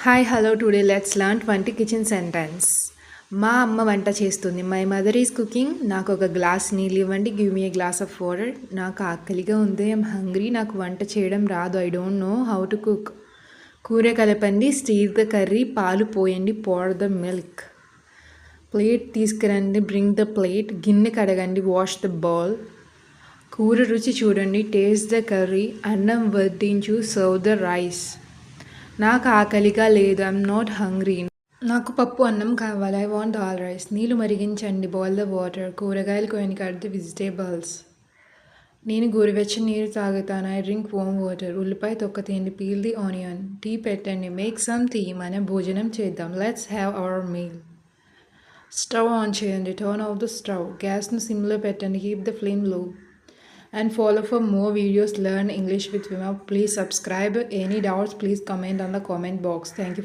Hi hello today let's learn 20 kitchen sentence. మా అమ్మ వంట చేస్తుంది. My mother is cooking. నాకు ఒక గ్లాస్ నీళ్ళు ఇవ్వండి. Give me a glass of water. నాకు ఆకలిగా ఉంది. I'm hungry. నాకు వంట చేయడం రాదు. I don't know how to cook. కూర కలపండి. Stir the curry. పాలు పోయండి. Pour the milk. ప్లేట్ తీసుకురండి. Bring the plate. గిన్నె కడగండి. Wash the bowl. కూర రుచి చూడండి. Taste the curry. అన్నం వడ్డించు. Serve the rice. నాకు ఆకలిగా లేదు. I'm not hungry. నాకు పప్పు అన్నం కావాలి. I want dal rice. నీళ్లు మరిగించండి. Boil the water. కూరగాయలు కోయండి. Cut the vegetables. నేను గోరువెచ్చని నీరు తాగుతాను. I drink warm water. ఉల్లిపాయ తొక్క తీయండి. Peel the onion. టీ పెట్టండి. Make some tea. మనం భోజనం చేద్దాం. Let's have our meal. Stove on చేయండి. Turn off the stove. గ్యాస్ను సిమ్లో పెట్టండి. Keep the flame low. And follow for more videos. Learn English with Vima. Please subscribe. Any doubts, please comment on the comment box. Thank you.